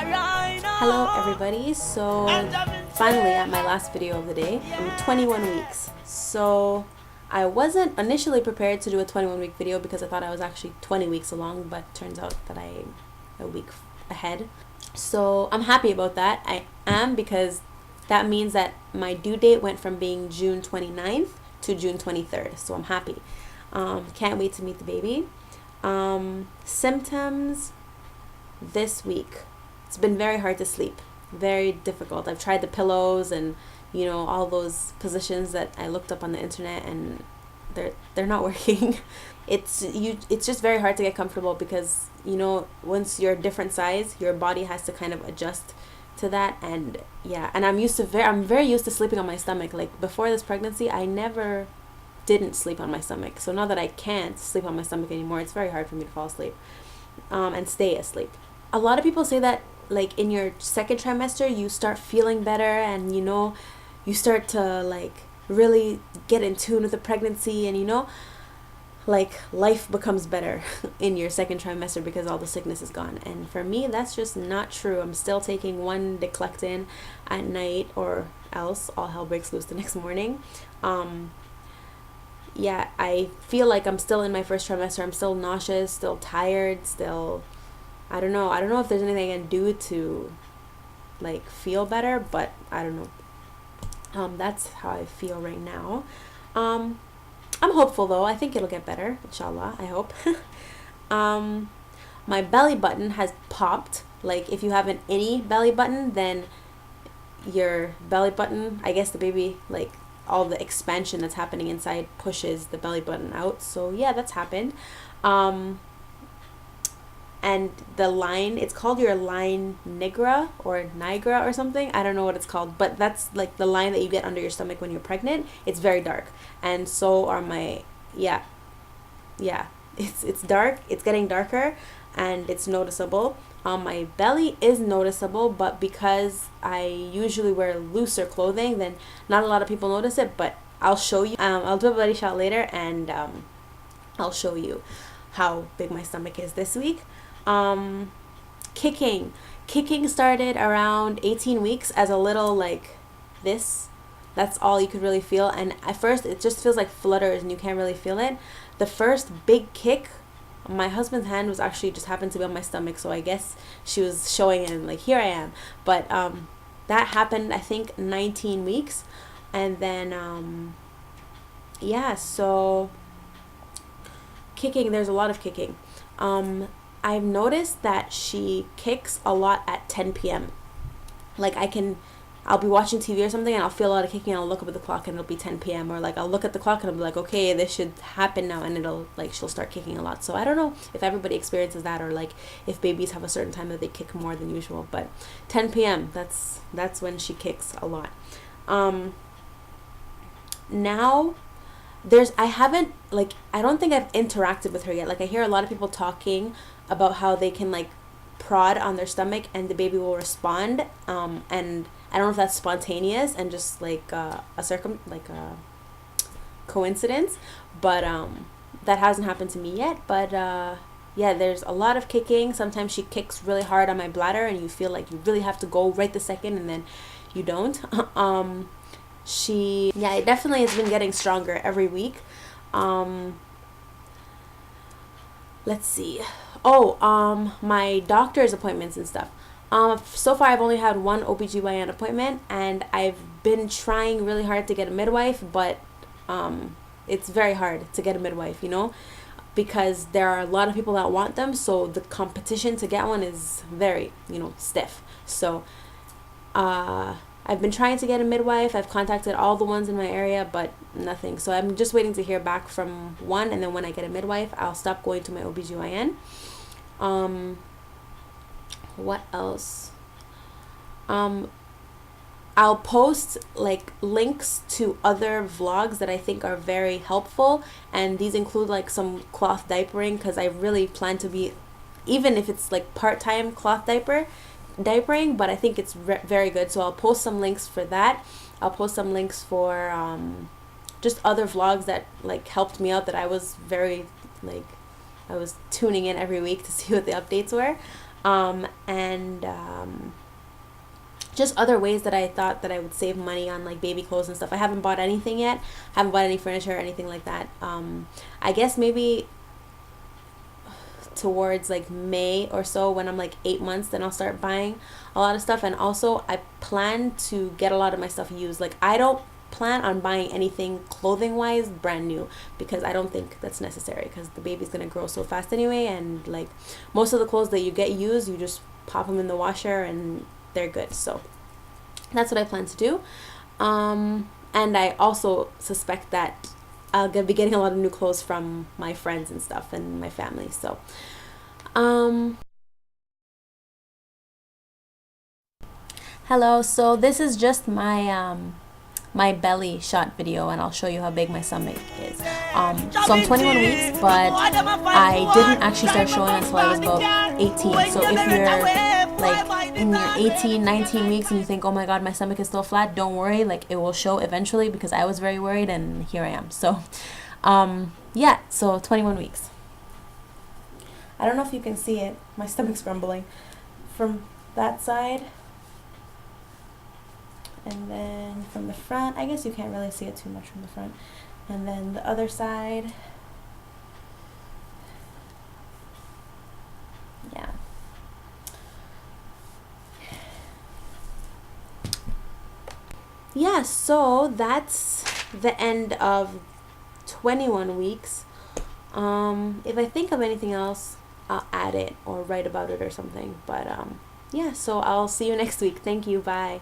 Hello everybody, so finally at my last video of the day. I'm 21 weeks. So I wasn't initially prepared to do a 21-week video because I thought I was actually 20 weeks along, but turns out that I'm a week ahead. So I'm happy about that. I am, because that means that my due date went from being June 29th to June 23rd. So I'm happy. Can't wait to meet the baby. Symptoms this week. It's been very hard to sleep. Very difficult. I've tried the pillows and, you know, all those positions that I looked up on the internet, and they're not working. It's just very hard to get comfortable because, you know, once you're a different size, your body has to kind of adjust to that. And yeah, and I'm very used to sleeping on my stomach. Like before this pregnancy, I never didn't sleep on my stomach. So now that I can't sleep on my stomach anymore, it's very hard for me to fall asleep and stay asleep. A lot of people say that like in your second trimester you start feeling better, and you know, you start to like really get in tune with the pregnancy, and you know, like life becomes better in your second trimester because all the sickness is gone. And for me, that's just not true. I'm still taking one Declectin at night, or else all hell breaks loose the next morning. Yeah, I feel like I'm still in my first trimester. I'm still nauseous, still tired, still, I don't know if there's anything I can do to like feel better, but I don't know. That's how I feel right now. I'm hopeful though. I think it'll get better, inshallah. I hope. My belly button has popped. Like if you have an innie belly button, then your belly button, I guess the baby, like all the expansion that's happening inside pushes the belly button out. So yeah, that's happened. And the line, it's called your line nigra or nigra or something. I don't know what it's called, but that's like the line that you get under your stomach when you're pregnant. It's very dark, and so are my, yeah, it's dark. It's getting darker, and it's noticeable. My belly is noticeable, but because I usually wear looser clothing, then not a lot of people notice it. But I'll show you. I'll do a belly shot later, and I'll show you how big my stomach is this week. Kicking started around 18 weeks as a little like this. That's all you could really feel, and at first it just feels like flutters and you can't really feel it. The first big kick, my husband's hand was actually just happened to be on my stomach, so I guess she was showing it and like, here I am. But that happened I think 19 weeks, and then yeah, so kicking, there's a lot of kicking. I've noticed that she kicks a lot at 10 p.m. Like I'll be watching TV or something and I'll feel a lot of kicking, and I'll look up at the clock and it'll be 10 p.m. Or like I'll look at the clock and I'll be like, okay, this should happen now, and it'll like, she'll start kicking a lot. So I don't know if everybody experiences that, or like if babies have a certain time that they kick more than usual, but 10 p.m. that's when she kicks a lot. Now I don't think I've interacted with her yet. Like I hear a lot of people talking about how they can like prod on their stomach and the baby will respond. And I don't know if that's spontaneous and just like a coincidence, but that hasn't happened to me yet. But yeah, there's a lot of kicking. Sometimes she kicks really hard on my bladder and you feel like you really have to go right the second, and then you don't. It definitely has been getting stronger every week. Let's see. My doctor's appointments and stuff. So far I've only had one OBGYN appointment, and I've been trying really hard to get a midwife, but it's very hard to get a midwife, you know, because there are a lot of people that want them, so the competition to get one is very, you know, stiff. So I've been trying to get a midwife. I've contacted all the ones in my area, but nothing. So I'm just waiting to hear back from one, and then when I get a midwife, I'll stop going to my OBGYN. What else? I'll post like links to other vlogs that I think are very helpful, and these include like some cloth diapering, because I really plan to be, even if it's like part-time cloth diapering, but I think it's very good. So I'll post some links for that. I'll post some links for just other vlogs that like helped me out, that I was very like, I was tuning in every week to see what the updates were. And just other ways that I thought that I would save money on, like baby clothes and stuff. I haven't bought anything yet. Haven't bought any furniture or anything like that. I guess maybe towards like May or so, when I'm like 8 months, then I'll start buying a lot of stuff. And also I plan to get a lot of my stuff used. Like I don't plan on buying anything clothing wise brand new, because I don't think that's necessary, because the baby's gonna grow so fast anyway, and like most of the clothes that you get used, you just pop them in the washer and they're good. So that's what I plan to do. And I also suspect that I'll be getting a lot of new clothes from my friends and stuff and my family. So hello, so this is just my belly shot video, and I'll show you how big my stomach is. So I'm 21 weeks, but I didn't actually start showing until I was about 18. So if you're like in your 18, 19 weeks and you think, oh my god, my stomach is still flat, don't worry, like it will show eventually, because I was very worried and here I am. So yeah, so 21 weeks. I don't know if you can see it, my stomach's grumbling from that side. And then from the front, I guess you can't really see it too much from the front. And then the other side, yeah. Yeah, so that's the end of 21 weeks. If I think of anything else, I'll add it or write about it or something. But yeah, so I'll see you next week. Thank you. Bye.